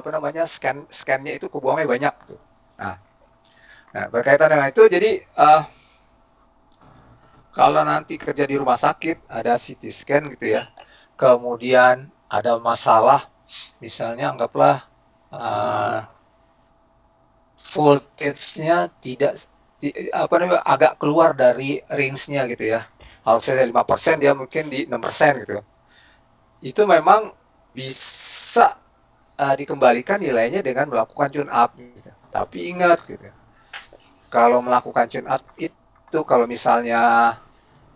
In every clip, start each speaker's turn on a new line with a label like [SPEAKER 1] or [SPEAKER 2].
[SPEAKER 1] apa namanya, scan-nya itu kebuangnya banyak tuh. Nah, berkaitan dengan itu jadi kalau nanti kerja di rumah sakit ada CT scan gitu ya. Kemudian ada masalah misalnya anggaplah uh, voltage-nya tidak apa namanya agak keluar dari range-nya gitu ya. Harusnya 5% dia mungkin di 6% gitu. Itu memang bisa dikembalikan nilainya dengan melakukan tune up gitu. Tapi ingat gitu. Kalau melakukan tune up itu kalau misalnya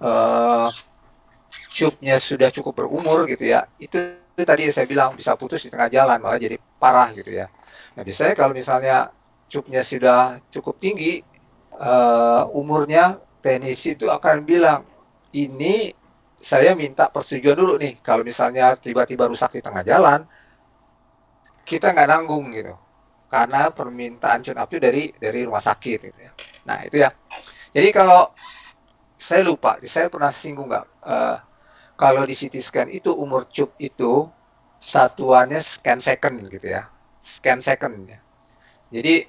[SPEAKER 1] uh, tube-nya sudah cukup berumur gitu ya, itu tadi saya bilang bisa putus di tengah jalan malah jadi parah gitu ya. Nah biasanya kalau misalnya tube-nya sudah cukup tinggi, umurnya teknisi itu akan bilang ini saya minta persetujuan dulu nih kalau misalnya tiba-tiba rusak di tengah jalan kita nggak nanggung gitu karena permintaan tune up itu dari rumah sakit gitu ya. Nah itu ya. Jadi kalau saya lupa, saya pernah singgung nggak? Kalau di CT scan itu umur tube itu satuannya scan second gitu ya, scan second ya. Jadi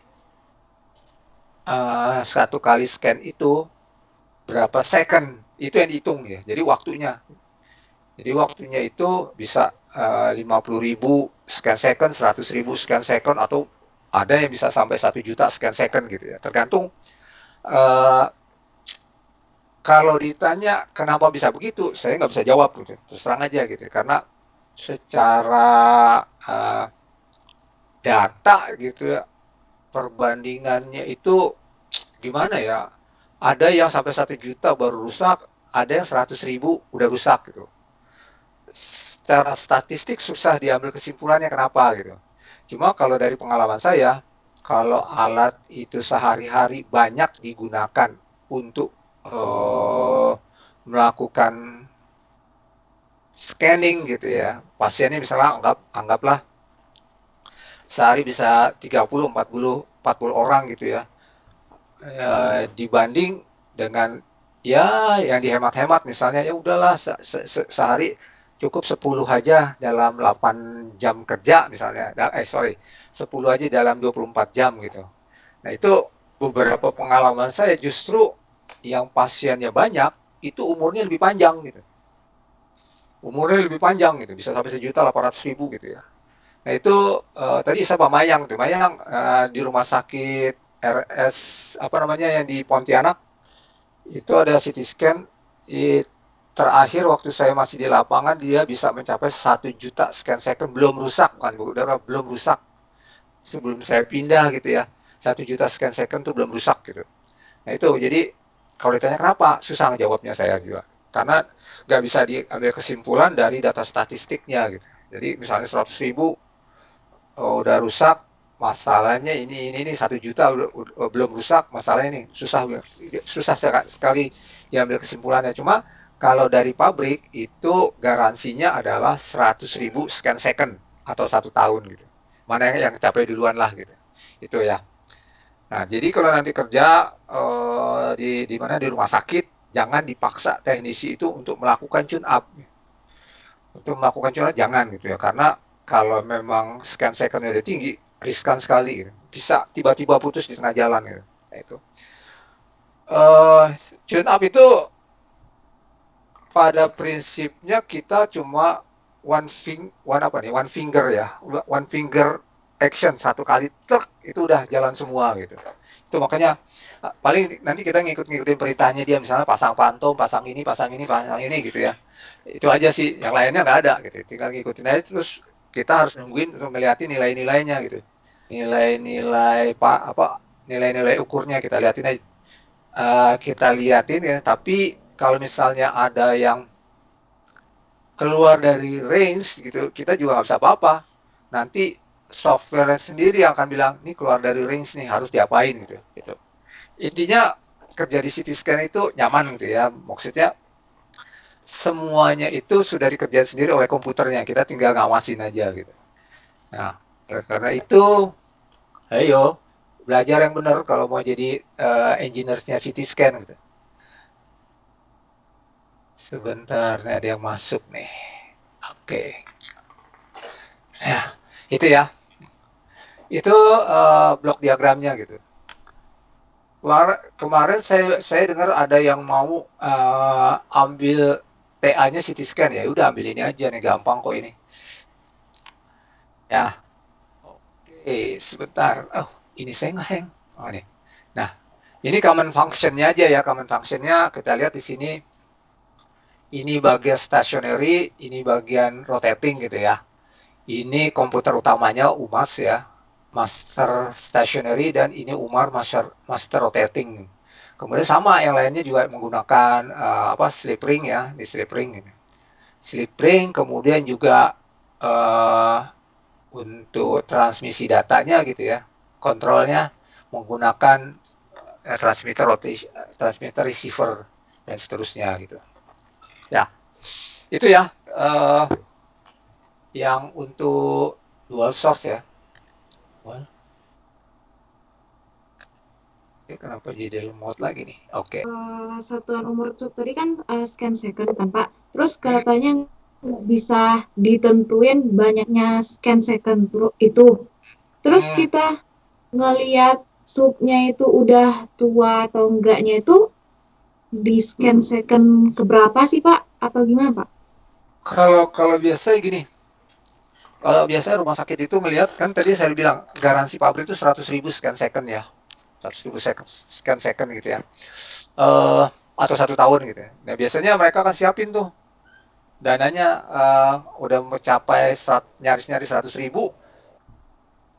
[SPEAKER 1] satu kali scan itu berapa second itu yang dihitung ya. Jadi waktunya. Jadi waktunya itu bisa 50.000 scan second, 100.000 scan second atau ada yang bisa sampai 1 juta scan second gitu ya. Tergantung uh, kalau ditanya kenapa bisa begitu, saya nggak bisa jawab gitu. Terus terang aja gitu. Karena secara uh, data gitu ya, perbandingannya itu gimana ya? Ada yang sampai 1 juta baru rusak, ada yang 100.000 udah rusak gitu. Secara statistik susah diambil kesimpulannya kenapa gitu. Cuma kalau dari pengalaman saya, kalau alat itu sehari-hari banyak digunakan untuk melakukan scanning gitu ya, pasiennya misalnya anggaplah sehari bisa 30, 40 orang gitu ya, dibanding dengan ya yang dihemat-hemat misalnya ya udahlah sehari cukup 10 aja dalam 8 jam kerja misalnya 10 aja dalam 24 jam gitu. Nah itu beberapa pengalaman saya justru yang pasiennya banyak itu umurnya lebih panjang gitu, umurnya lebih panjang gitu, bisa sampai 1.800.000 gitu ya. Nah itu tadi saya Pak Mayang tuh, Mayang di rumah sakit RS apa namanya yang di Pontianak itu ada CT scan. Terakhir waktu saya masih di lapangan dia bisa mencapai 1 juta scan second belum rusak kan Bu, udara belum rusak sebelum saya pindah gitu ya. 1 juta scan second tuh belum rusak gitu. Nah itu jadi kalau ditanya kenapa susah ngejawabnya saya juga karena nggak bisa diambil kesimpulan dari data statistiknya gitu. Jadi misalnya 100.000 udah rusak masalahnya ini 1 juta belum rusak masalahnya ini susah sekali diambil kesimpulannya. Cuma kalau dari pabrik itu garansinya adalah 100.000 scan second atau 1 tahun gitu, mana yang capai duluan lah gitu itu ya. Nah jadi kalau nanti kerja di mana di rumah sakit jangan dipaksa teknisi itu untuk melakukan tune up, untuk melakukan curhat jangan gitu ya karena kalau memang scan secondnya udah tinggi riskan sekali gitu. Bisa tiba-tiba putus di tengah jalan gitu. Nah, itu tune up itu pada prinsipnya kita cuma one finger ya, one finger action satu kali truk itu udah jalan semua gitu. Itu makanya paling nanti kita ngikutin perintahnya dia misalnya pasang pantom, pasang ini gitu ya. Itu aja sih, yang lainnya nggak ada gitu. Tinggal ngikutin aja terus kita harus nungguin untuk ngeliatin nilai-nilainya gitu. Nilai-nilai nilai-nilai ukurnya kita liatin aja. Kita liatin ya, tapi kalau misalnya ada yang keluar dari range gitu, kita juga nggak bisa apa-apa. Nanti software sendiri yang akan bilang, ini keluar dari range nih, harus diapain gitu. Gitu. Intinya kerja di CT scan itu nyaman gitu ya. Maksudnya semuanya itu sudah dikerjain sendiri oleh komputernya. Kita tinggal ngawasin aja gitu. Nah, karena itu, ayo belajar yang benar kalau mau jadi engineer-nya CT scan gitu. Sebentar, nih ada yang masuk nih. Oke. Ya, itu ya. Itu blok diagramnya gitu. Kemarin saya dengar ada yang mau ambil TA-nya CT scan, ya udah ambil ini aja nih, gampang kok ini. Ya, oke, sebentar. Oh, ini saya ngehang. Oh, nih. Nah, ini common function-nya aja ya, common function-nya kita lihat di sini. Ini bagian stationary, ini bagian rotating gitu ya. Ini komputer utamanya UMAS ya, master stationary, dan ini UMAR master rotating. Kemudian sama yang lainnya juga menggunakan apa, slip ring ya, di slip ring ini. Slip ring kemudian juga uh, untuk transmisi datanya gitu ya, kontrolnya menggunakan transmitter receiver dan seterusnya gitu. Ya, itu ya yang untuk dual source ya. Well, oke, kenapa jadi remote lagi nih? Oke.
[SPEAKER 2] Satuan umur cuk tadi kan scan second kan Pak. Terus katanya bisa ditentuin banyaknya scan second itu. Terus
[SPEAKER 1] Hmm,
[SPEAKER 2] kita ngeliat subnya itu udah tua atau enggaknya itu di scan second keberapa sih Pak? Atau gimana Pak?
[SPEAKER 1] kalau kalau biasa gini, kalau biasa rumah sakit itu melihat, kan tadi saya bilang garansi pabrik itu 100.000 scan second ya, 100.000 scan second gitu ya, atau 1 tahun gitu ya. Nah biasanya mereka akan siapin tuh dananya, udah mencapai nyaris-nyaris 100.000,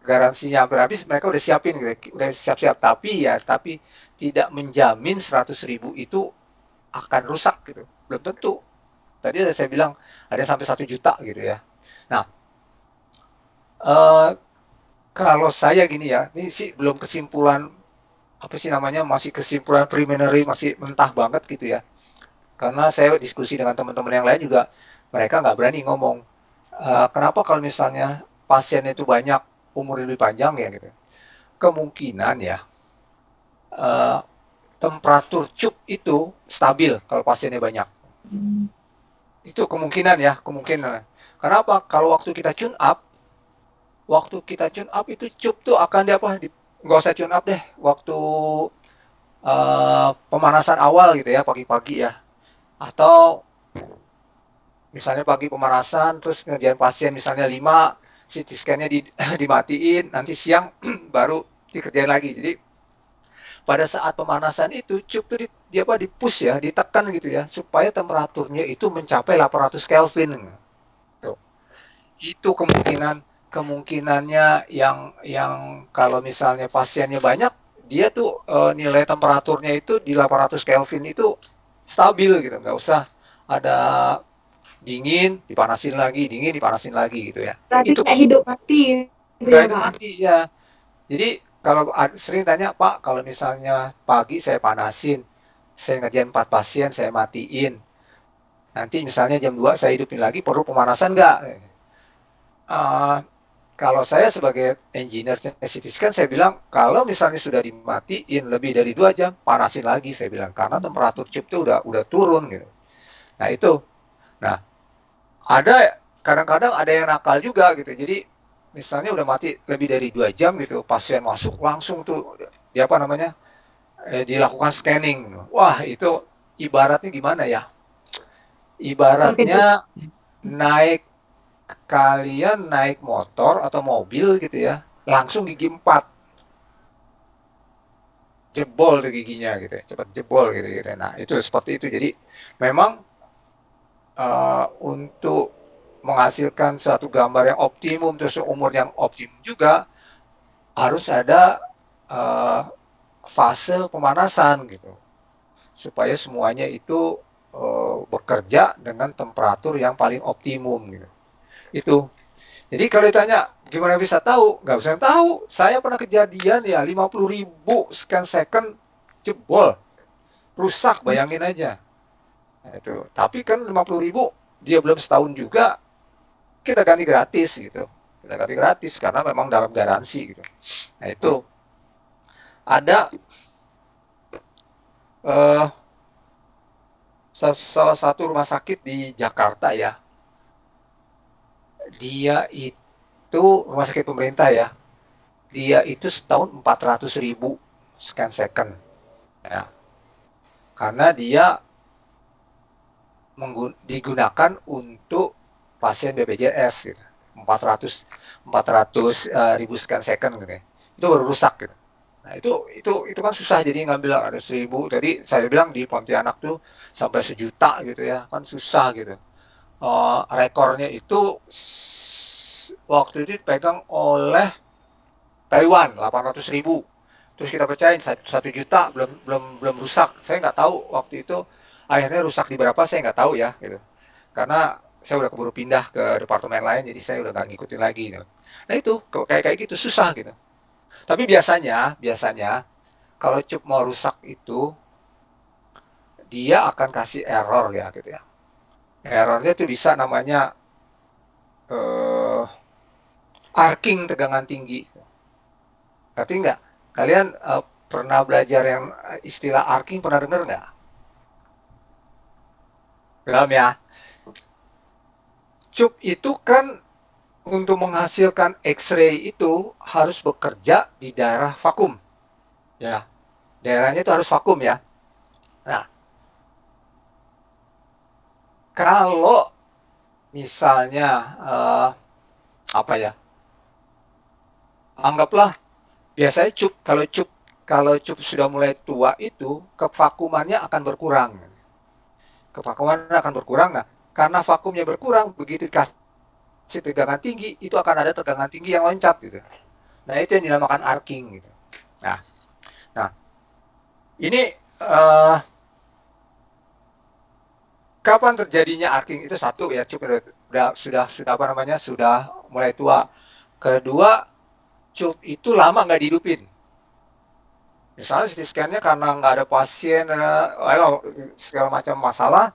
[SPEAKER 1] garansinya hampir habis, mereka udah siapin gitu, udah siap-siap. Tapi tidak menjamin 100.000 itu akan rusak gitu, belum tentu. Tadi ada saya bilang ada sampai 1 juta gitu ya. Nah, eh, kalau saya gini ya, ini sih belum kesimpulan, apa sih namanya, masih kesimpulan preliminary, masih mentah banget gitu ya. Karena saya diskusi dengan teman-teman yang lain juga, mereka nggak berani ngomong. Kenapa kalau misalnya pasien itu banyak, umur lebih panjang ya gitu. Kemungkinan ya, eh, temperatur cup itu stabil kalau pasiennya banyak. Itu kemungkinan ya, kemungkinan. Kenapa? Kalau waktu kita tune up itu cup tuh akan nggak usah tune up deh, waktu pemanasan awal gitu ya, pagi-pagi ya, atau misalnya pagi pemanasan terus ngerjain pasien misalnya 5, CT scan-nya dimatiin, nanti siang baru dikerjain lagi. Jadi pada saat pemanasan itu cup tuh di push ya, ditekan gitu ya, supaya temperaturnya itu mencapai 800 Kelvin. Tuh. Itu kemungkinannya, yang kalau misalnya pasiennya banyak, dia tuh nilai temperaturnya itu di 800 Kelvin itu stabil gitu, nggak usah ada dingin dipanasin lagi gitu ya.
[SPEAKER 2] Berarti
[SPEAKER 1] Itu
[SPEAKER 2] nggak hidup mati gitu
[SPEAKER 1] nggak
[SPEAKER 2] ya
[SPEAKER 1] itu
[SPEAKER 2] Pak?
[SPEAKER 1] mati ya. Jadi kalau sering tanya, Pak, kalau misalnya pagi saya panasin, saya ngerjain 4 pasien, saya matiin, nanti misalnya jam 2 saya hidupin lagi, perlu pemanasan nggak? Uh, Kalau saya sebagai engineer CT scan, saya bilang kalau misalnya sudah dimatiin lebih dari 2 jam, panasin lagi saya bilang, karena temperatur chip itu udah turun gitu. Nah itu, nah ada kadang-kadang ada yang nakal juga gitu. Jadi misalnya udah mati lebih dari 2 jam gitu, pasien masuk langsung tuh, di apa namanya, dilakukan scanning. Wah itu ibaratnya gimana ya?
[SPEAKER 2] Pakai
[SPEAKER 1] Ibaratnya naik kalian naik motor atau mobil gitu ya, langsung gigi 4, jebol tuh giginya gitu ya, cepat jebol gitu gitu. Nah itu seperti itu. Jadi memang untuk menghasilkan suatu gambar yang optimum terus umur yang optimum juga harus ada uh, fase pemanasan gitu, supaya semuanya itu bekerja dengan temperatur yang paling optimum gitu. Itu. Jadi kalau ditanya gimana bisa tahu, nggak usah tahu. Saya pernah kejadian ya, 50.000 scan second jebol, rusak, bayangin aja. Nah, itu. Tapi kan 50.000 dia belum setahun juga, kita ganti gratis gitu. Kita ganti gratis karena memang dalam garansi gitu. Nah itu ada uh, salah satu rumah sakit di Jakarta ya. Dia itu rumah sakit pemerintah ya. dia itu setahun 400.000 scan second. Ya, karena dia digunakan untuk pasien BPJS gitu. 400 ribu scan second gitu ya. Itu baru rusak gitu. Nah, itu kan susah, jadi ngambil ada 1.000. Tadi saya bilang di Pontianak tuh sampai 1 juta gitu ya. Kan susah gitu. Rekornya itu waktu itu dipegang oleh Taiwan 800.000. Terus kita pecahin 1 juta, belum rusak. Saya nggak tahu waktu itu akhirnya rusak di berapa, saya nggak tahu ya gitu. Karena saya udah keburu pindah ke departemen lain, jadi saya udah nggak ngikutin lagi gitu. Nah itu kayak kayak gitu susah gitu. Tapi biasanya biasanya kalau cup mau rusak itu dia akan kasih error ya gitu ya. Errornya tuh bisa namanya eh, arcing tegangan tinggi. Ngerti nggak? Kalian pernah belajar yang istilah arcing, pernah dengar nggak? Belum ya. Cup itu kan untuk menghasilkan X-ray itu harus bekerja di daerah vakum. Ya, daerahnya itu harus vakum ya. Nah, kalau misalnya apa ya? Anggaplah biasanya kalau cup sudah mulai tua itu kevakumannya akan berkurang. Kevakuman akan berkurang. Nah, karena vakumnya berkurang, begitu dikasih tegangan tinggi, itu akan ada tegangan tinggi yang loncat gitu. Nah, itu yang dinamakan arcing gitu. Nah, nah ini uh, kapan terjadinya arcing itu satu ya, cukup sudah apa namanya sudah mulai tua. Kedua, cup itu lama nggak dihidupin. Misalnya CT scan-nya karena nggak ada pasien, segala macam masalah,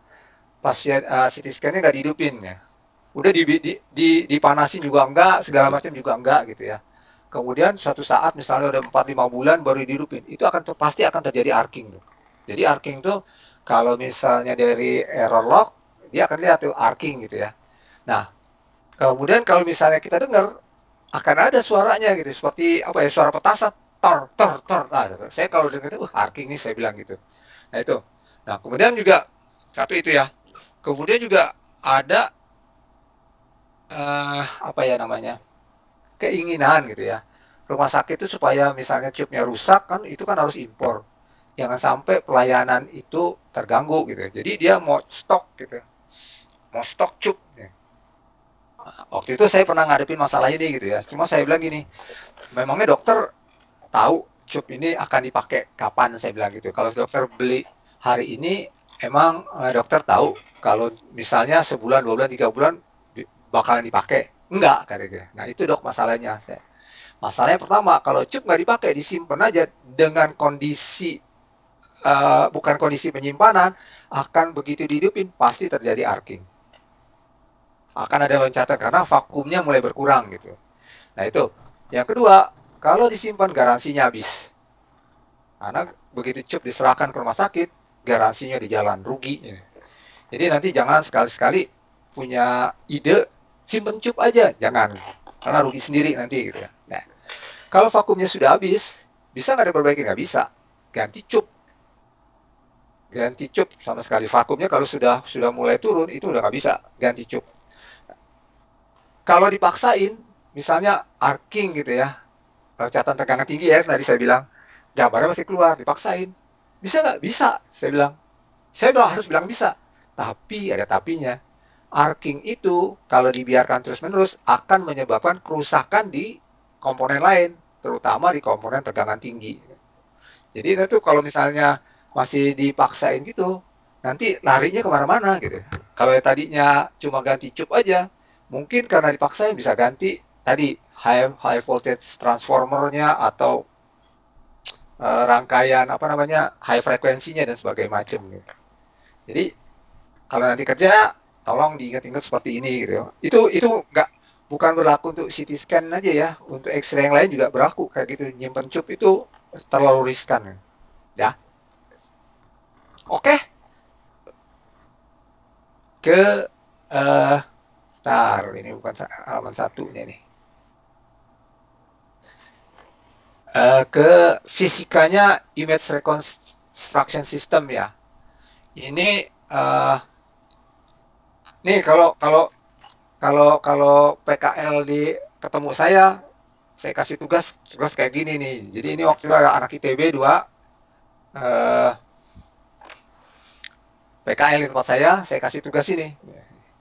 [SPEAKER 1] pasien CT scan-nya nggak dihidupin ya. Udah dipanasin juga enggak, segala macam juga enggak gitu ya. Kemudian suatu saat misalnya udah 4-5 bulan baru dihidupin, itu pasti akan terjadi arcing tuh. Jadi arcing tuh kalau misalnya dari error log, dia akan lihat tuh arcing gitu ya. Nah, kemudian kalau misalnya kita dengar akan ada suaranya gitu, seperti apa ya, suara petasan, tor tor tor. Nah, saya kalau dengar itu arcing nih, saya bilang gitu. Nah itu. Nah kemudian juga satu itu ya. Kemudian juga ada apa ya namanya, keinginan gitu ya. Rumah sakit itu supaya misalnya chipnya rusak kan, itu kan harus impor. Jangan sampai pelayanan itu terganggu gitu. Jadi dia mau stok gitu, mau stok chip. Waktu itu saya pernah ngadepin masalah ini gitu ya. Cuma saya bilang gini, memangnya dokter tahu chip ini akan dipakai kapan, saya bilang gitu. Kalau dokter beli hari ini, emang dokter tahu kalau misalnya sebulan, 2 bulan, 3 bulan bakalan dipakai? Enggak, katanya. Nah itu dok masalahnya. Masalahnya pertama, kalau chip nggak dipakai, disimpan aja dengan kondisi bukan kondisi penyimpanan, akan begitu dihidupin pasti terjadi arcing. Akan ada loncatan karena vakumnya mulai berkurang gitu. Nah itu. Yang kedua, kalau disimpan garansinya habis. Karena begitu chip diserahkan ke rumah sakit, garansinya di jalan, rugi. Jadi nanti jangan sekali-sekali punya ide simpen chip aja, jangan. Karena rugi sendiri nanti gitu ya. Nah, kalau vakumnya sudah habis, bisa nggak diperbaiki? Nggak bisa. Ganti cup, ganti cup sama sekali. Vakumnya kalau sudah mulai turun itu udah nggak bisa ganti cup. Kalau dipaksain, misalnya arcing gitu ya, catatan tegangan tinggi ya tadi saya bilang, gambarnya masih keluar, dipaksain. Bisa nggak? Bisa, saya bilang. Saya harus bilang bisa. Tapi ada tapinya. Arcing itu kalau dibiarkan terus-menerus akan menyebabkan kerusakan di komponen lain, terutama di komponen tegangan tinggi. Jadi itu kalau misalnya masih dipaksain gitu, nanti larinya kemana-mana gitu. Kalau yang tadinya cuma ganti cup aja, mungkin karena dipaksain bisa ganti tadi high voltage transformernya atau rangkaian apa namanya high frekuensinya dan sebagainya macam gitu. Jadi kalau nanti kerja, tolong diingat-ingat seperti ini gitu. Itu nggak bukan berlaku untuk CT scan aja ya, untuk X-ray yang lain juga berlaku kayak gitu. Nyimpen cup itu terlalu riskan ya. Oke, ke eh tar ini bukan halaman satunya nih. ke fisikanya image reconstruction system ya. Ini nih kalau PKL di ketemu saya kasih tugas kayak gini nih. Jadi ini waktu itu ada anak ITB dua eh, PKL di tempat saya kasih tugas ini.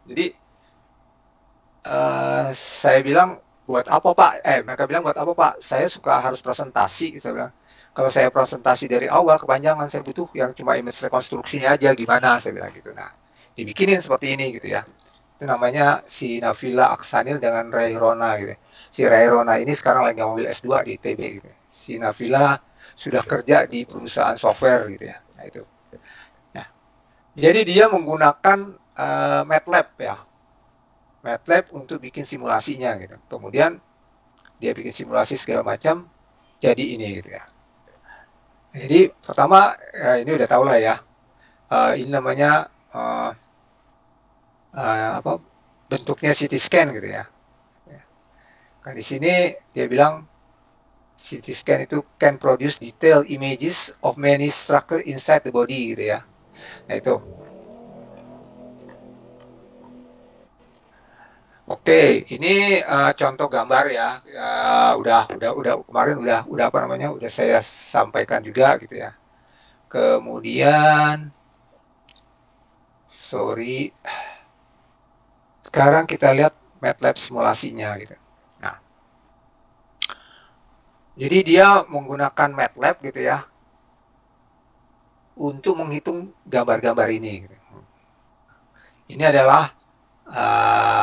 [SPEAKER 1] Jadi saya bilang buat apa Pak? Mereka bilang buat apa Pak? Saya suka harus presentasi. Saya bilang kalau saya presentasi dari awal kepanjangan, saya butuh yang cuma image rekonstruksinya aja gimana? Saya bilang gitu. Nah, dibikinin seperti ini gitu ya. Itu namanya si Navila Aksanil dengan Ray Rona gitu. Si Ray Rona ini sekarang lagi ngambil S2 di ITB gitu. Si Navila sudah kerja di perusahaan software gitu ya. Nah, itu. Nah, jadi dia menggunakan MATLAB ya. MATLAB untuk bikin simulasinya gitu. Kemudian dia bikin simulasi segala macam jadi ini gitu ya. Jadi pertama ini udah tau lah ya. Ini namanya apa bentuknya CT scan gitu ya. Kan di sini dia bilang CT scan itu can produce detailed images of many structure inside the body gitu ya. Nah itu. Oke, ini contoh gambar ya. Udah kemarin udah apa namanya? Udah saya sampaikan juga gitu ya. Kemudian sorry, sekarang kita lihat MATLAB simulasinya gitu. Nah, jadi dia menggunakan MATLAB gitu ya untuk menghitung gambar-gambar ini. Gitu. Ini adalah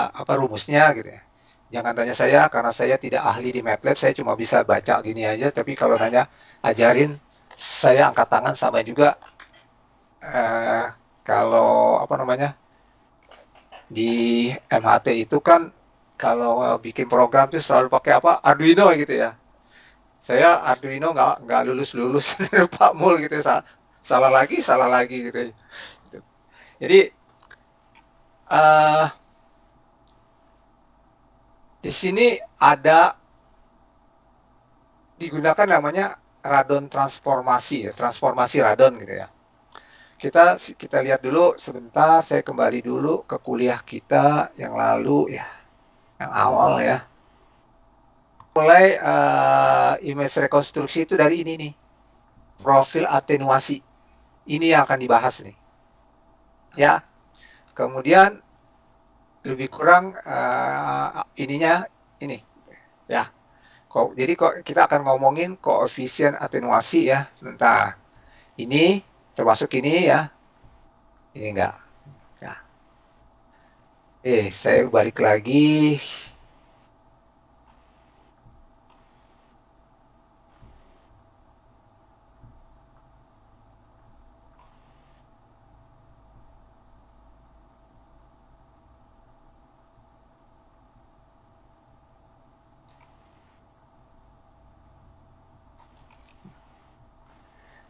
[SPEAKER 1] apa rumusnya gitu ya. Jangan tanya saya karena saya tidak ahli di MATLAB, saya cuma bisa baca gini aja. Tapi kalau tanya ajarin, saya angkat tangan sama juga. Eh, kalau apa namanya di MHT itu kan kalau bikin program itu selalu pakai apa Arduino gitu ya. Saya Arduino nggak lulus Pak Mul gitu ya. Salah lagi gitu. Jadi uh, di sini ada digunakan namanya radon transformasi ya, transformasi radon gitu ya. Kita lihat dulu sebentar, saya kembali dulu ke kuliah kita yang lalu ya, yang awal ya. Mulai image rekonstruksi itu dari ini nih, profil atenuasi. Ini yang akan dibahas nih. Ya, kemudian lebih kurang ininya ini ya. Jadi kok kita akan ngomongin koefisien atenuasi ya. Sebentar. Ini termasuk ini ya. Ini enggak. Ya. Saya balik lagi.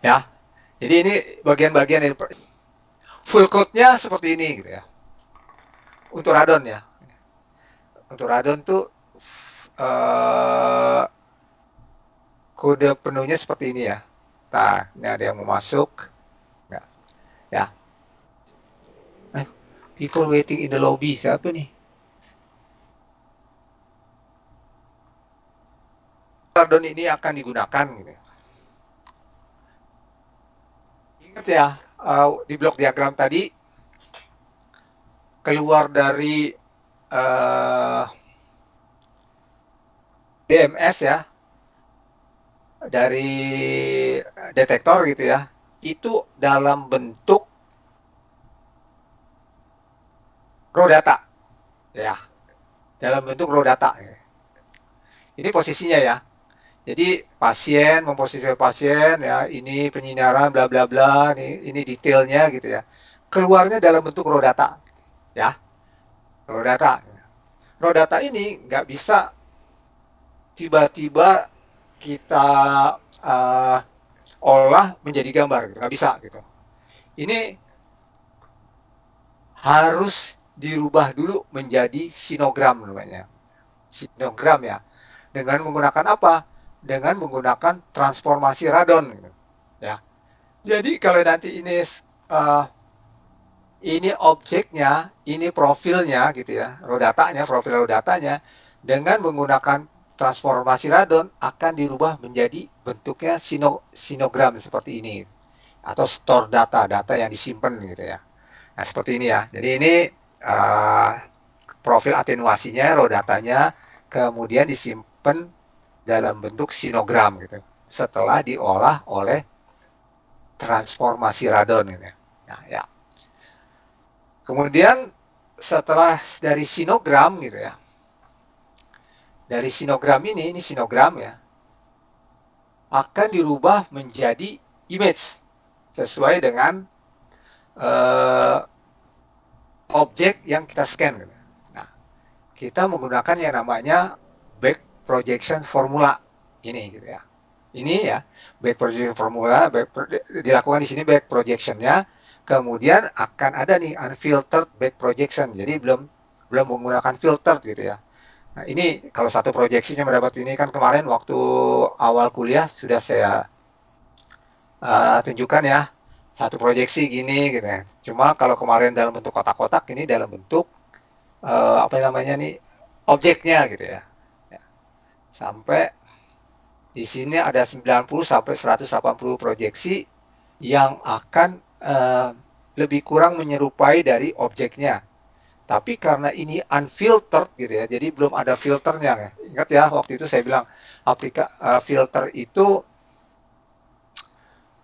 [SPEAKER 1] Ya. Jadi ini bagian-bagian full code-nya seperti ini gitu ya. Untuk radon ya. Untuk radon tuh eh, kode penuhnya seperti ini ya. Nah, ini ada yang mau masuk. Ya. Ya. People waiting in the lobby. Siapa nih? Radon ini akan digunakan gitu. Ingat ya, di blok diagram tadi keluar dari DMS ya, dari detektor gitu ya, itu dalam bentuk raw data, ya, dalam bentuk raw data. Ini posisinya ya. Jadi pasien memposisikan pasien ya, ini penyinaran bla bla bla, ini detailnya gitu ya. Keluarnya dalam bentuk raw data, ya, raw data. Raw data ini nggak bisa tiba-tiba kita uh, olah menjadi gambar, nggak bisa gitu. Ini harus dirubah dulu menjadi sinogram namanya. Sinogram ya. Dengan menggunakan apa? dengan menggunakan transformasi radon gitu. Ya. Jadi kalau nanti ini objeknya, ini profilnya gitu ya, profil raw datanya dengan menggunakan transformasi radon akan dirubah menjadi bentuknya sinogram seperti ini atau store data yang disimpan gitu ya. Nah, seperti ini ya. Jadi ini uh, profil atenuasinya, raw datanya kemudian disimpan dalam bentuk sinogram gitu. Setelah diolah oleh transformasi radon gitu. Nah, ya. Kemudian setelah dari sinogram gitu ya. Dari sinogram ini sinogram ya, akan dirubah menjadi image sesuai dengan uh, objek yang kita scan gitu. Nah, kita menggunakan yang namanya back projection formula ini gitu ya. Ini ya, back projection formula dilakukan di sini back projectionnya, kemudian akan ada nih unfiltered back projection. Jadi belum belum menggunakan filter gitu ya. Nah, ini kalau satu proyeksinya mendapat ini kan kemarin waktu awal kuliah sudah saya tunjukkan ya. Satu proyeksi gini gitu ya. Cuma kalau kemarin dalam bentuk kotak-kotak, ini dalam bentuk apa namanya nih objeknya gitu ya. Ya. Sampai di sini ada 90 sampai 180 proyeksi yang akan lebih kurang menyerupai dari objeknya. Tapi karena ini unfiltered gitu ya, jadi belum ada filternya ya. Ingat ya, waktu itu saya bilang filter itu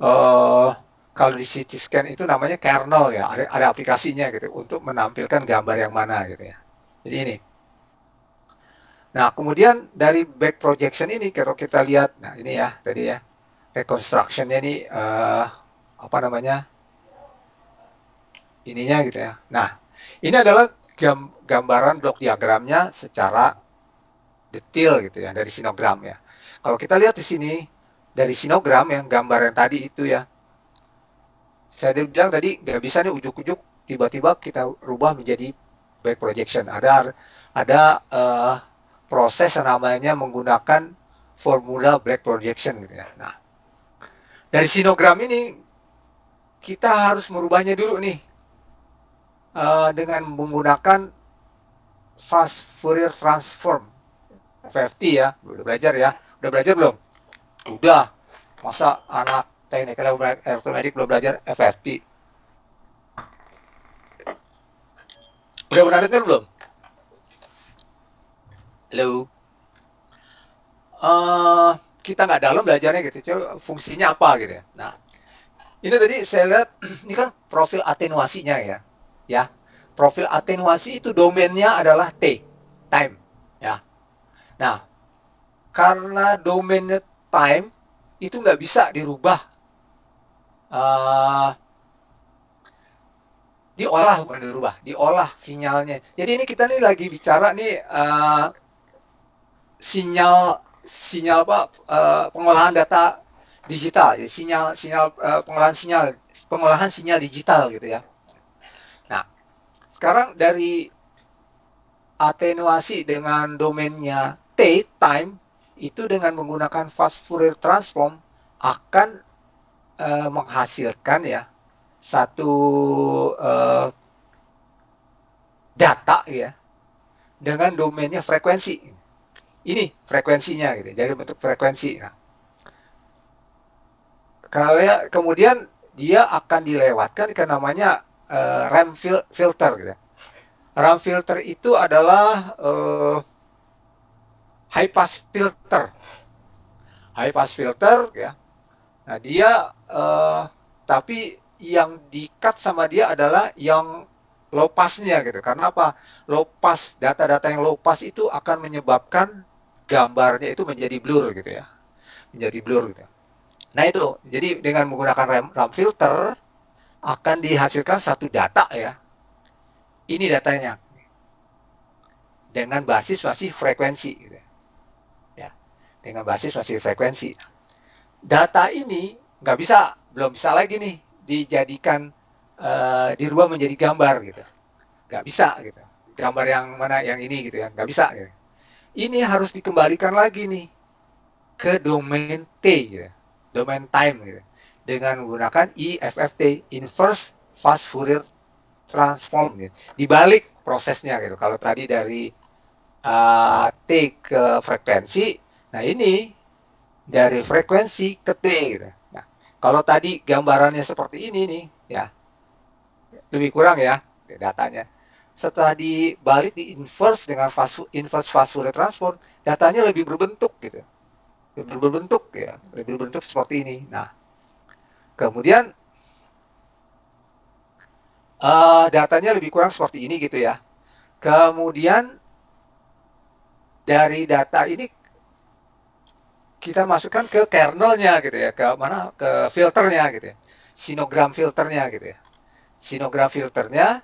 [SPEAKER 1] uh, kalau di CT scan itu namanya kernel ya, ada aplikasinya gitu untuk menampilkan gambar yang mana gitu ya. Jadi ini. Nah, kemudian dari back projection ini kalau kita lihat, nah ini ya tadi ya reconstructionnya ini apa namanya ininya gitu ya. Nah, ini adalah gambaran blok diagramnya secara detail gitu ya dari sinogram ya. Kalau kita lihat di sini dari sinogram yang gambar yang tadi itu ya, saya bilang tadi nggak bisa nih ujuk-ujuk tiba-tiba kita rubah menjadi back projection. Ada proses yang namanya menggunakan formula back projection gitu ya. Nah, dari sinogram ini kita harus merubahnya dulu nih dengan menggunakan fast Fourier transform FFT ya. Udah belajar ya? Udah belajar belum? Udah. Masa anak teknik elektronik belum belajar FFT? Udah pernah dengar belum? Halo. Uh, kita nggak dalam belajarnya gitu. Coba fungsinya apa gitu ya. Nah, ini tadi saya lihat ini kan profil atenuasinya ya. Ya. Profil atenuasi itu domainnya adalah T, time. Ya. Nah, karena domainnya time itu nggak bisa dirubah uh, diolah bukan dirubah, diolah sinyalnya. Jadi ini kita nih lagi bicara nih sinyal sinyal apa pengolahan data digital, ya, sinyal sinyal pengolahan sinyal digital gitu ya. Nah, sekarang dari atenuasi dengan domainnya T time itu dengan menggunakan fast Fourier transform akan menghasilkan ya satu data ya dengan domainnya frekuensi. Ini frekuensinya gitu, jadi bentuk frekuensi. Nah, kemudian dia akan dilewatkan ke namanya RAM filter gitu. RAM filter itu adalah high pass filter. High pass filter ya. Nah, dia tapi yang di-cut sama dia adalah yang low passnya gitu. Karena apa? Low pass, data-data yang low pass itu akan menyebabkan gambarnya itu menjadi blur gitu ya. Menjadi blur gitu. Nah itu, jadi dengan menggunakan RAM filter akan dihasilkan satu data ya. Ini datanya dengan basis masih frekuensi gitu. Ya, dengan basis masih frekuensi. Data ini nggak bisa, belum bisa lagi nih dijadikan dirubah menjadi gambar gitu. Nggak bisa gitu. Gambar yang mana yang ini gitu ya, nggak bisa gitu. Ini harus dikembalikan lagi nih ke domain T, gitu, domain time, gitu, dengan menggunakan IFFT, Inverse Fast Fourier Transform, gitu. Dibalik prosesnya gitu. Kalau tadi dari T ke frekuensi, nah ini dari frekuensi ke T, gitu. Nah, kalau tadi gambarannya seperti ini nih, ya lebih kurang ya datanya. Setelah dibalik di inverse dengan inverse fast Fourier transform, datanya lebih berbentuk gitu, lebih berbentuk ya, lebih berbentuk seperti ini. Nah, kemudian datanya lebih kurang seperti ini gitu ya. Kemudian dari data ini kita masukkan ke kernelnya gitu ya, ke mana, ke filternya gitu ya, sinogram filternya gitu ya, sinogram filternya,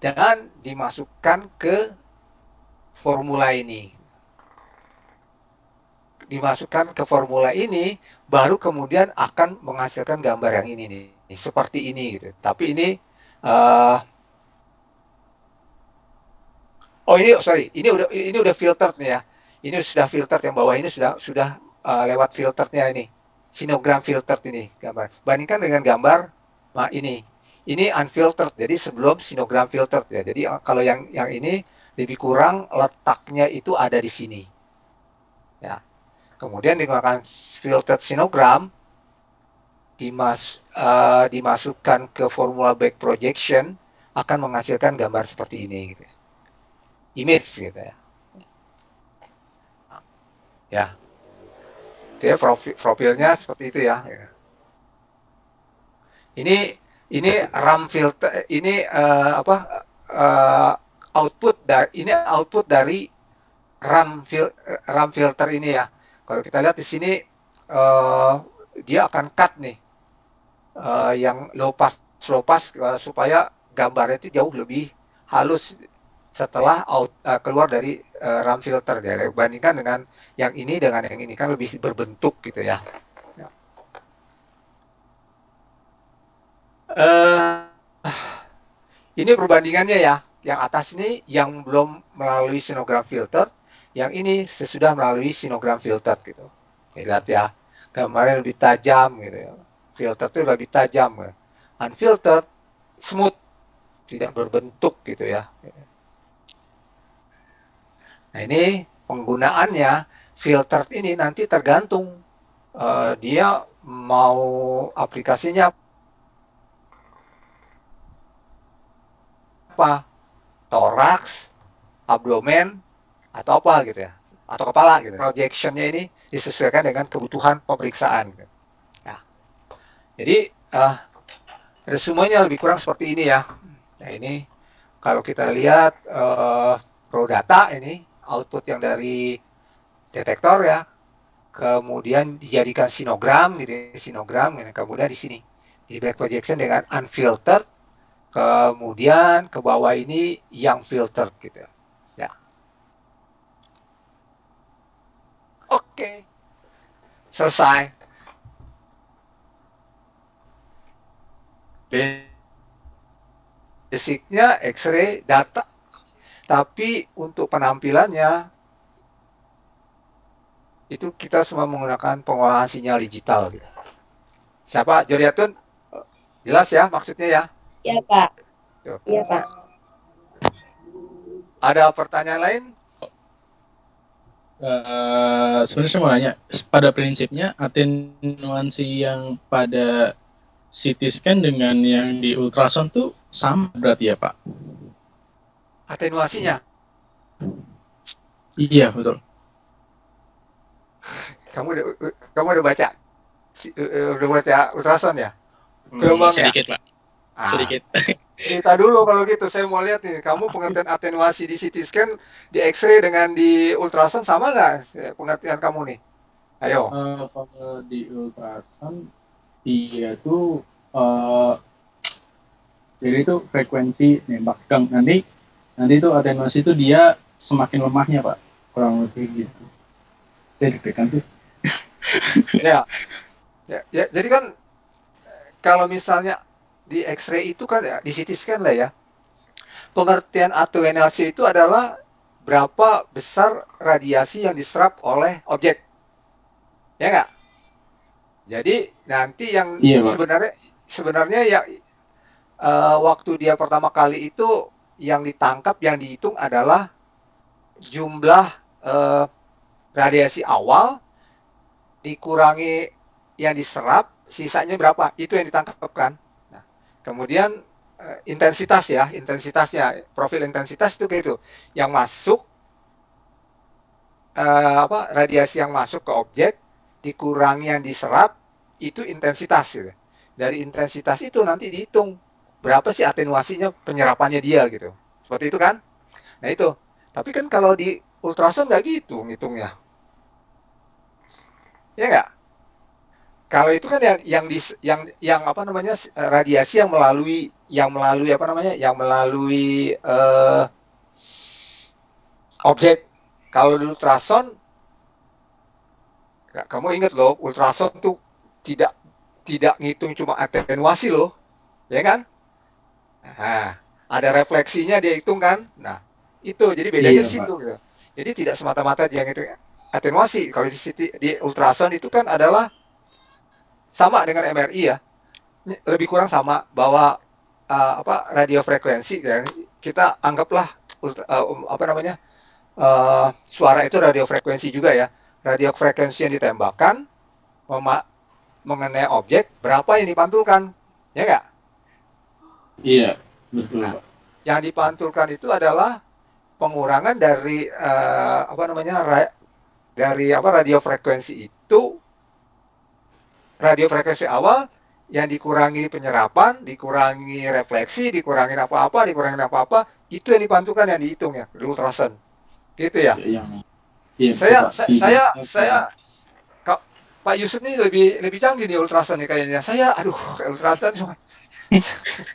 [SPEAKER 1] dan dimasukkan ke formula ini, dimasukkan ke formula ini, baru kemudian akan menghasilkan gambar yang ini nih, seperti ini gitu. Tapi ini, uh, oh ini sorry, ini udah filtered nih ya. Ini sudah filtered, yang bawah ini sudah lewat filternya ini, sinogram filtered ini gambar. Bandingkan dengan gambar ini. Ini unfiltered, jadi sebelum sinogram filtered ya. Jadi kalau yang ini lebih kurang letaknya itu ada di sini. Ya. Kemudian digunakan filtered sinogram, dimasukkan ke formula back projection, akan menghasilkan gambar seperti ini gitu. Image gitu ya. Ya, itu ya profilnya seperti itu ya. Ini RAM filter, ini output dari RAM filter ini ya. Kalau kita lihat di sini, dia akan cut nih, yang low pass supaya gambarnya itu jauh lebih halus setelah keluar dari RAM filter ya, dibandingkan dengan yang ini dengan yang ini kan lebih berbentuk gitu ya. Ini perbandingannya ya. Yang atas ini yang belum melalui sinogram filter, yang ini sesudah melalui sinogram filter gitu. Lihat ya, gambarnya lebih tajam gitu ya. Filter itu lebih tajam ya. Unfiltered smooth, tidak berbentuk gitu ya. Nah ini penggunaannya, filter ini nanti tergantung dia mau aplikasinya apa, toraks, abdomen, atau apa gitu ya, atau kepala gitu. Projectionnya ini disesuaikan dengan kebutuhan pemeriksaan. Gitu. Nah, jadi resumenya lebih kurang seperti ini ya. Nah ini kalau kita lihat raw data ini, output yang dari detektor ya, kemudian dijadikan sinogram gitu, sinogram, kemudian di sini di back projection dengan unfiltered, kemudian ke bawah ini yang filtered gitu ya. Oke, selesai. Basicnya X-ray data, tapi untuk penampilannya itu kita semua menggunakan pengolahan sinyal digital gitu. Siapa Jodiatun? Jelas ya maksudnya ya?
[SPEAKER 3] Iya Pak.
[SPEAKER 1] Tuh.
[SPEAKER 3] Iya Pak.
[SPEAKER 1] Ada pertanyaan lain?
[SPEAKER 4] Sebenarnya saya mau nanya, pada prinsipnya atenuansi yang pada CT scan dengan yang di ultrasound tuh sama berarti ya Pak?
[SPEAKER 1] Atenuasinya?
[SPEAKER 4] Iya betul.
[SPEAKER 1] Kamu udah baca ultrasound ya? Belum ya?
[SPEAKER 4] Sedikit Pak. Sedikit.
[SPEAKER 1] Cerita dulu kalau gitu, saya mau lihat nih, kamu pengertian atenuasi di CT scan, di X-ray dengan di ultrasound sama nggak pengertian kamu nih? Ayo.
[SPEAKER 4] Kalau di ultrasound, dia tuh jadi itu frekuensi nembak nanti itu atenuasi itu dia semakin lemahnya Pak, kurang lebih gitu. Saya deg-degan tuh.
[SPEAKER 1] Ya, jadi kan kalau misalnya di X-ray itu kan ya, di CT scan lah ya, pengertian atenuasi itu adalah berapa besar radiasi yang diserap oleh objek. ya nggak? Jadi nanti yang
[SPEAKER 4] Iya, Pak.
[SPEAKER 1] sebenarnya ya waktu dia pertama kali itu yang ditangkap, yang dihitung adalah jumlah eh, radiasi awal dikurangi yang diserap, sisanya berapa? Itu yang ditangkap kan. Nah, kemudian intensitasnya, profil intensitas itu kayak itu. Yang masuk radiasi yang masuk ke objek dikurangi yang diserap itu intensitas gitu. Dari intensitas itu nanti dihitung berapa sih atenuasinya penyerapannya dia gitu. Seperti itu kan? Nah itu. Tapi kan kalau di ultrasound nggak gitu ngitungnya, ya nggak? Kalau itu kan yang apa namanya radiasi yang melalui apa namanya yang melalui objek. Kalau di ultrasound, kamu ingat loh, ultrasound tuh tidak tidak ngitung cuma atenuasi loh, ya kan? Nah, ada refleksinya dia hitung kan? Nah, itu jadi bedanya
[SPEAKER 4] Iya,
[SPEAKER 1] di
[SPEAKER 4] Pak.
[SPEAKER 1] situ gitu. Jadi tidak semata-mata dia ngitung atenuasi. Kalau di ultrasound itu kan adalah sama dengan MRI ya, lebih kurang sama bahwa radio frekuensi ya, kita anggaplah apa namanya suara itu radio frekuensi juga ya. Radio frekuensi yang ditembakkan mengenai objek berapa yang dipantulkan, ya nggak?
[SPEAKER 4] Iya, betul,
[SPEAKER 1] Nah,
[SPEAKER 4] Pak.
[SPEAKER 1] yang dipantulkan itu adalah pengurangan dari apa namanya dari radio frekuensi itu, radio frekuensi awal yang dikurangi penyerapan, dikurangi refleksi, dikurangi apa-apa, itu yang dipantulkan, yang dihitung ya di ultrasound, gitu ya.
[SPEAKER 4] Yang iya betul,
[SPEAKER 1] Saya
[SPEAKER 4] Pak.
[SPEAKER 1] saya saya,
[SPEAKER 4] Feedbacknya
[SPEAKER 1] saya Pak Yusuf nih lebih lebih canggih nih ultrasound nih kayaknya. Saya aduh ultrasound cuma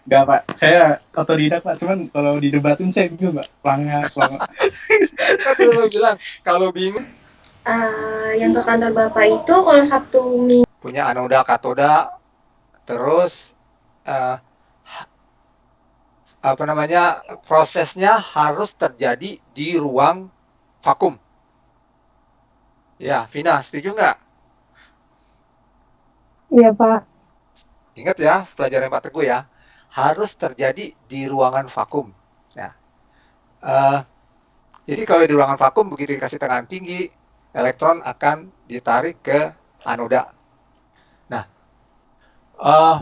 [SPEAKER 4] enggak, Pak. Saya otodidak, Pak. Cuman kalau didebatin saya bingung, Pak. Pelangga.
[SPEAKER 1] kan dulu bilang kalau bingung
[SPEAKER 3] Yang ke kantor Bapak itu kalau Sabtu Minggu
[SPEAKER 1] punya anoda katoda, terus eh, apa namanya prosesnya harus terjadi di ruang vakum. Ya, Vina, setuju nggak?
[SPEAKER 2] Iya, Pak.
[SPEAKER 1] Ingat ya, pelajaran Pak Teguh ya, harus terjadi di ruangan vakum. Nah, eh, jadi kalau di ruangan vakum begitu dikasih tekanan tinggi, elektron akan ditarik ke anoda. Nah, eh,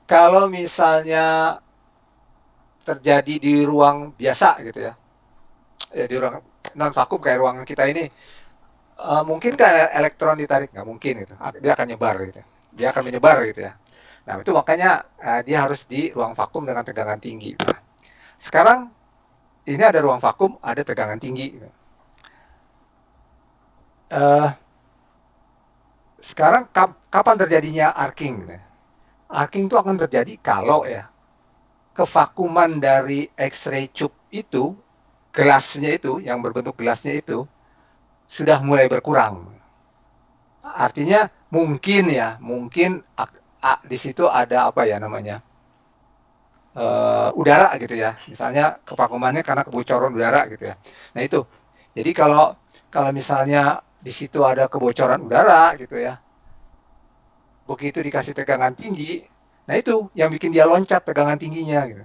[SPEAKER 1] kalau misalnya terjadi di ruang biasa gitu ya, di ruang non vakum kayak ruangan kita ini, mungkin kan elektron ditarik? Nggak mungkin gitu. Dia akan nyebar gitu. Dia akan menyebar gitu ya. Nah itu makanya dia harus di ruang vakum dengan tegangan tinggi. Nah, sekarang ini ada ruang vakum, ada tegangan tinggi. Uh, sekarang kapan terjadinya arcing? Arcing itu akan terjadi kalau ya kevakuman dari X-ray tube itu, gelasnya itu, yang berbentuk gelasnya itu, sudah mulai berkurang. Artinya mungkin ya, mungkin di situ ada apa ya namanya, udara gitu ya. Misalnya kevakumannya karena kebocoran udara gitu ya. Nah itu. Jadi kalau kalau misalnya di situ ada kebocoran udara gitu ya, begitu dikasih tegangan tinggi, nah itu yang bikin dia loncat tegangan tingginya gitu.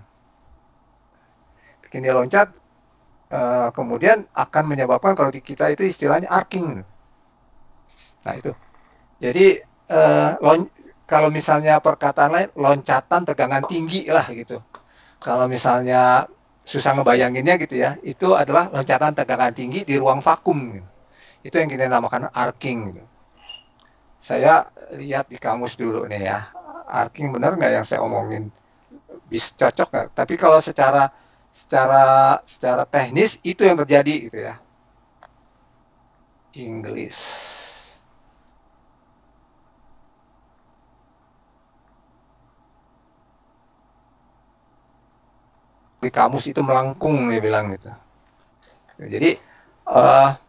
[SPEAKER 1] Bikin dia loncat, kemudian akan menyebabkan kalau di kita itu istilahnya arcing. Nah itu. Jadi kalau misalnya perkataan lain loncatan tegangan tinggi lah gitu. Kalau misalnya susah ngebayanginnya gitu ya, itu adalah loncatan tegangan tinggi di ruang vakum. Gitu. Itu yang kita namakan arcing. Gitu. Saya lihat di kamus dulu nih ya, arcing benar nggak yang saya omongin? Bisa cocok nggak? Tapi kalau secara secara secara teknis itu yang terjadi gitu ya. Inggris. Di kamus itu melengkung dia bilang gitu. Jadi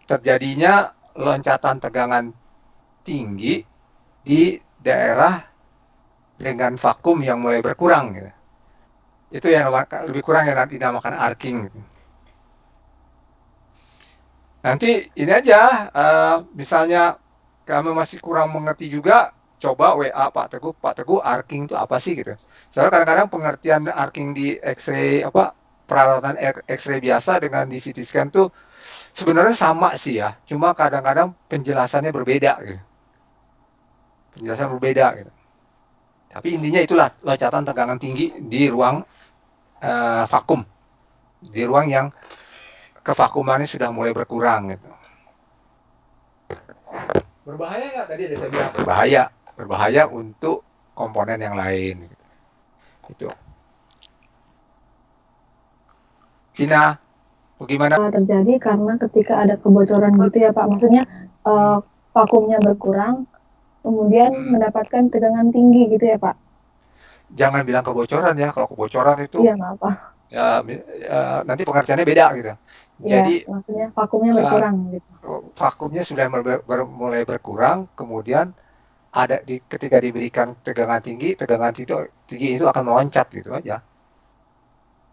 [SPEAKER 1] terjadinya loncatan tegangan tinggi di daerah dengan vakum yang mulai berkurang gitu. Itu yang lebih kurang yang dinamakan arcing gitu. Nanti ini aja misalnya kamu masih kurang mengerti juga, coba WA Pak Teguh arcing itu apa sih gitu. Soalnya kadang-kadang pengertian arcing di X-ray peralatan X-ray biasa dengan di CT scan tuh sebenarnya sama sih ya, cuma kadang-kadang penjelasannya berbeda gitu. Penjelasan berbeda gitu. Tapi intinya itulah loncatan tegangan tinggi di ruang vakum, di ruang yang kevakumannya sudah mulai berkurang gitu. Berbahaya nggak? Tadi ada saya bilang berbahaya untuk komponen yang lain. Itu. Vina, bagaimana?
[SPEAKER 5] Terjadi karena ketika ada kebocoran gitu ya Pak, maksudnya vakumnya berkurang, kemudian mendapatkan tegangan tinggi gitu ya Pak.
[SPEAKER 1] Jangan bilang kebocoran ya, kalau kebocoran itu
[SPEAKER 5] Iya maaf Pak.
[SPEAKER 1] ya, nanti pengertiannya beda gitu.
[SPEAKER 5] Iya,
[SPEAKER 1] Jadi
[SPEAKER 5] maksudnya vakumnya berkurang gitu.
[SPEAKER 1] vakumnya sudah mulai berkurang, kemudian ketika diberikan tegangan tinggi itu akan meloncat gitu aja.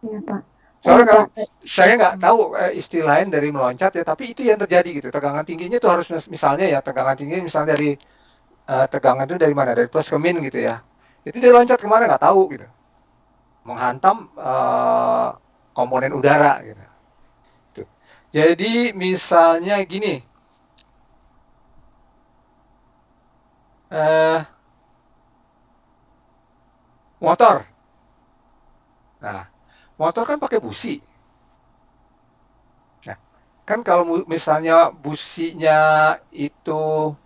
[SPEAKER 5] Iya Pak.
[SPEAKER 1] Soalnya kalau saya nggak tahu istilah lain dari meloncat ya, tapi itu yang terjadi gitu. Tegangan tingginya itu harus misalnya ya, tegangan tinggi misalnya dari tegangan itu dari mana? Dari plus ke min gitu ya. Itu dia loncat kemana nggak tahu gitu. Menghantam komponen udara gitu. Tuh. Jadi misalnya gini, motor. Nah, motor kan pakai busi. Nah, kan kalau misalnya businya itu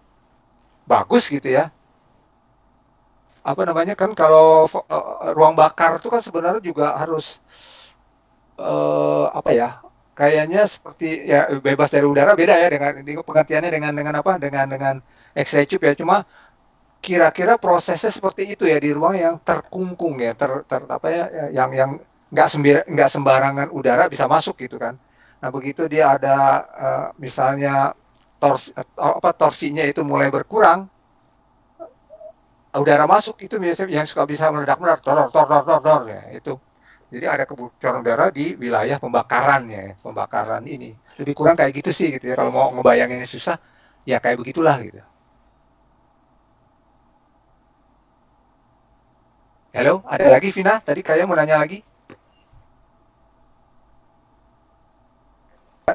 [SPEAKER 1] bagus gitu ya, apa namanya kan kalau ruang bakar itu kan sebenarnya juga harus apa ya? Kayaknya seperti ya bebas dari udara beda ya dengan pengertiannya dengan apa? Dengan X-ray tube ya. Cuma kira-kira prosesnya seperti itu ya di ruang yang terkungkung ya, apa ya, yang nggak sembarangan udara bisa masuk gitu kan. Nah begitu dia ada misalnya torsinya itu mulai berkurang, udara masuk itu biasanya yang suka bisa meledak-meledak, tor ya itu. Jadi ada kebocoran udara di wilayah pembakaran ini. Lebih kurang kayak gitu sih gitu ya. Kalau mau ngebayanginnya susah, ya kayak begitulah gitu. Halo, ada lagi Vina? Tadi kayaknya mau nanya lagi.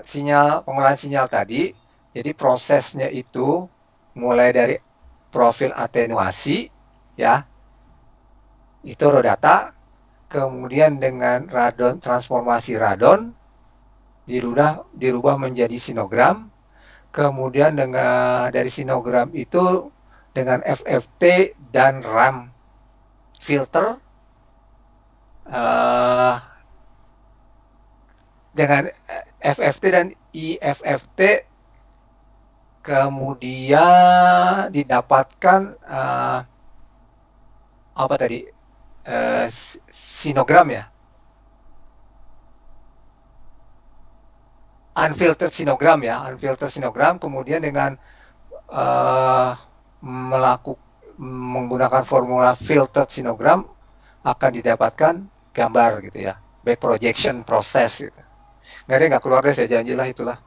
[SPEAKER 1] Pengolahan sinyal tadi, jadi prosesnya itu mulai dari profil atenuasi, ya, itu raw data, kemudian dengan transformasi radon, dirubah menjadi sinogram, kemudian dari sinogram itu dengan FFT dan RAM filter, dengan FFT dan IFFT kemudian didapatkan apa tadi sinogram ya, unfiltered sinogram kemudian dengan menggunakan formula filtered sinogram akan didapatkan gambar gitu ya, back projection proses gitu. Nggak keluar deh, saya janjilah itulah.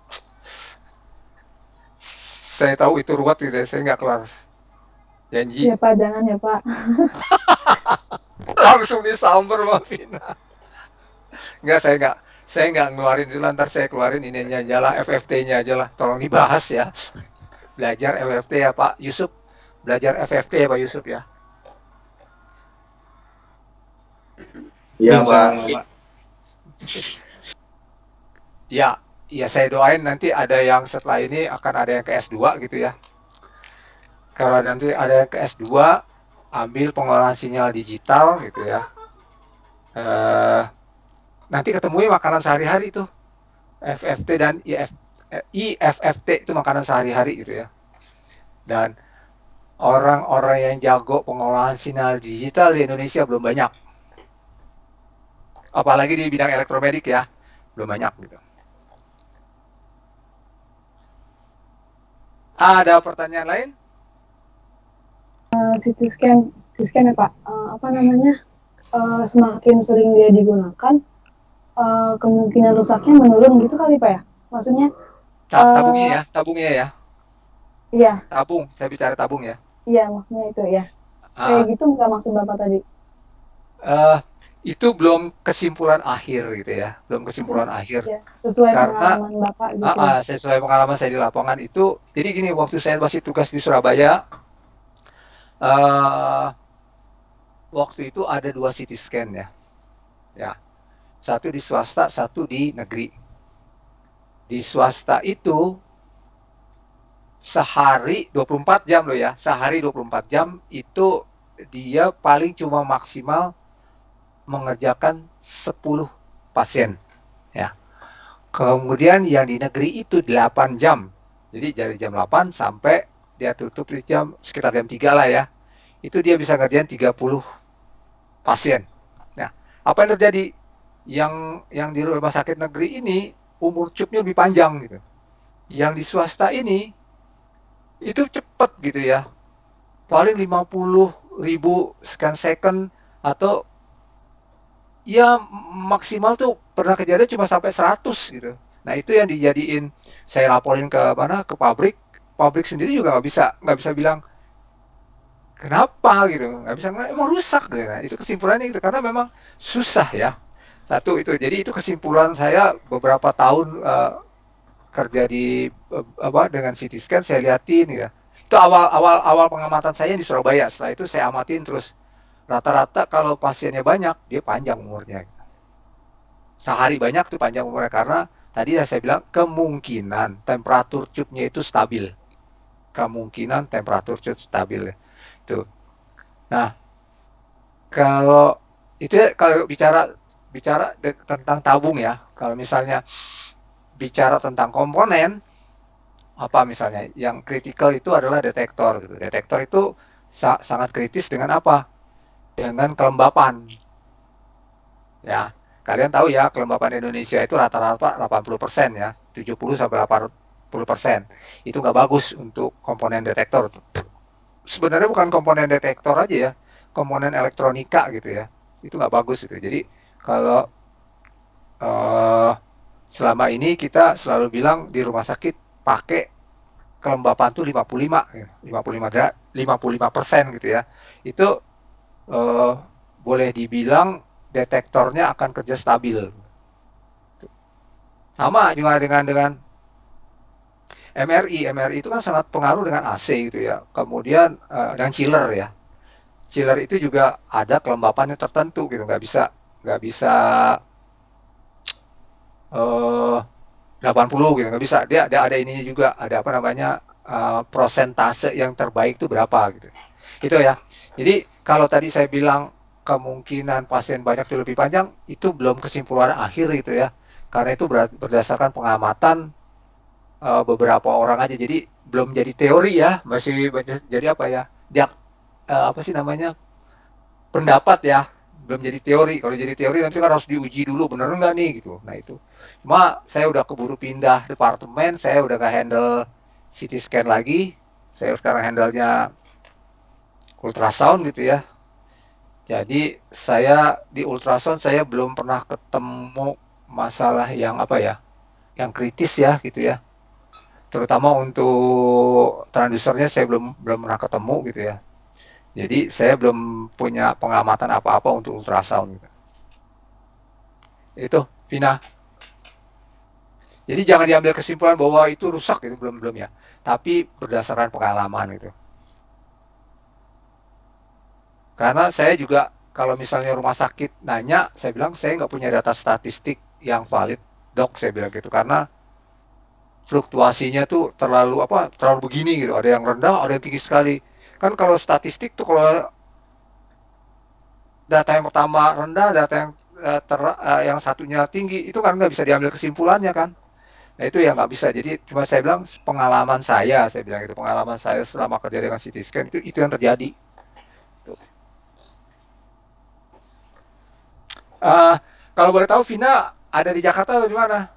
[SPEAKER 1] Saya tahu itu ruwet gitu, saya nggak keluar. Janji.
[SPEAKER 5] Ya Pak, jangan ya Pak.
[SPEAKER 1] Langsung disamber sama Vina. Saya nggak ngeluarin dulu, ntar saya keluarin ininya aja lah, FFT-nya aja lah. Tolong dibahas ya. Belajar FFT ya Pak Yusuf. Belajar FFT ya Pak Yusuf ya.
[SPEAKER 6] Iya Pak.
[SPEAKER 1] Ya saya doain nanti ada yang setelah ini akan ada yang ke S2 gitu ya. Kalau nanti ada yang ke S2, ambil pengolahan sinyal digital gitu ya. Nanti ketemunya makanan sehari-hari tuh. FFT dan IFFT itu makanan sehari-hari gitu ya. Dan orang-orang yang jago pengolahan sinyal digital di Indonesia belum banyak. Apalagi di bidang elektromedik ya, belum banyak gitu. Ada pertanyaan lain?
[SPEAKER 5] CT scan ya Pak, apa namanya, semakin sering dia digunakan, kemungkinan rusaknya menurun gitu kali Pak ya? Maksudnya
[SPEAKER 1] tabungnya ya.
[SPEAKER 5] Iya,
[SPEAKER 1] Tabung, saya bicara tabung ya.
[SPEAKER 5] iya maksudnya itu ya. Kayak
[SPEAKER 1] Ah,
[SPEAKER 5] gitu nggak maksud Bapak tadi?
[SPEAKER 1] eh, itu belum kesimpulan akhir gitu ya, belum
[SPEAKER 5] Maksudnya
[SPEAKER 1] kesimpulan akhir.
[SPEAKER 5] ya sesuai
[SPEAKER 1] Karena
[SPEAKER 5] pengalaman Bapak gitu ya.
[SPEAKER 1] sesuai pengalaman saya di lapangan itu, jadi gini, waktu saya masih tugas di Surabaya, eh, waktu itu ada 2 CT scan ya, ya, satu di swasta, satu di negeri. Di swasta itu sehari 24 jam loh ya, sehari 24 jam itu dia paling cuma maksimal mengerjakan 10 pasien ya. Kemudian yang di negeri itu 8 jam. Jadi dari jam 8 sampai dia tutup di jam sekitar jam 3 lah ya. Itu dia bisa ngerjain 30 pasien. Nah, apa yang terjadi? Yang di rumah sakit negeri ini umur cupnya lebih panjang gitu. Yang di swasta ini itu cepet gitu ya. Paling 50.000 scan second atau ya maksimal tuh pernah kejadian cuma sampai 100 gitu. Nah itu yang dijadiin, saya laporin ke mana, ke pabrik. Pabrik sendiri juga nggak bisa bilang kenapa gitu, nggak bisa, emang rusak gitu. Nah, itu kesimpulannya gitu karena memang susah ya. Satu itu, jadi itu kesimpulan saya beberapa tahun kerja di apa dengan CT scan saya liatin ya. Itu awal pengamatan saya di Surabaya. Setelah itu saya amatin terus, rata-rata kalau pasiennya banyak dia panjang umurnya. Sehari banyak tuh panjang umurnya karena tadi saya bilang kemungkinan temperatur tube-nya itu stabil. Kemungkinan temperatur tube stabil itu. Nah, kalau itu ya, kalau bicara bicara tentang tabung ya. Kalau misalnya bicara tentang komponen apa misalnya yang kritikal itu adalah detektor gitu. Detektor itu sangat kritis dengan apa? Dengan kelembapan. Ya, kalian tahu ya kelembapan Indonesia itu rata-rata 80% ya, 70 sampai 80%. Itu nggak bagus untuk komponen detektor. Sebenarnya bukan komponen detektor aja ya, komponen elektronika gitu ya. Itu nggak bagus gitu. Jadi kalau eh, selama ini kita selalu bilang di rumah sakit pakai kelembapan tuh 55, 55% gitu ya. Itu eh, boleh dibilang detektornya akan kerja stabil. Sama juga dengan MRI. MRI itu kan sangat pengaruh dengan AC gitu ya. Kemudian dengan chiller ya. Chiller itu juga ada kelembapannya tertentu gitu. Nggak bisa 80 gitu. Nggak bisa. Dia ada ininya juga. Ada apa namanya prosentase yang terbaik itu berapa gitu. Itu ya. Jadi kalau tadi saya bilang kemungkinan pasien banyak itu lebih panjang, itu belum kesimpulan akhir gitu ya. Karena itu berdasarkan pengamatan beberapa orang aja. Jadi belum jadi teori ya, masih jadi apa ya? Dia apa sih namanya? Pendapat ya. Belum jadi teori. Kalau jadi teori nanti kan harus diuji dulu bener nggak nih gitu. Nah itu. Cuma saya udah keburu pindah departemen, saya udah nggak handle CT scan lagi. Saya sekarang handle-nya ultrasound gitu ya. Jadi saya di ultrasound saya belum pernah ketemu masalah yang apa ya, yang kritis ya gitu ya. Terutama untuk transdusernya saya belum belum pernah ketemu gitu ya. Jadi saya belum punya pengamatan apa-apa untuk ultrasound gitu. Itu Vina. Jadi jangan diambil kesimpulan bahwa itu rusak itu belum belum ya. Tapi berdasarkan pengalaman gitu. Karena saya juga kalau misalnya rumah sakit nanya, saya bilang saya nggak punya data statistik yang valid, dok, saya bilang gitu. Karena fluktuasinya tuh terlalu begini gitu. Ada yang rendah, ada yang tinggi sekali. Kan kalau statistik tuh kalau data yang pertama rendah, data yang satunya tinggi, itu kan nggak bisa diambil kesimpulannya kan. Nah itu yang nggak bisa. Jadi cuma saya bilang pengalaman saya bilang itu pengalaman saya selama kerja dengan CT scan itu yang terjadi. Uh, Kalau boleh tahu Vina ada di Jakarta atau di mana?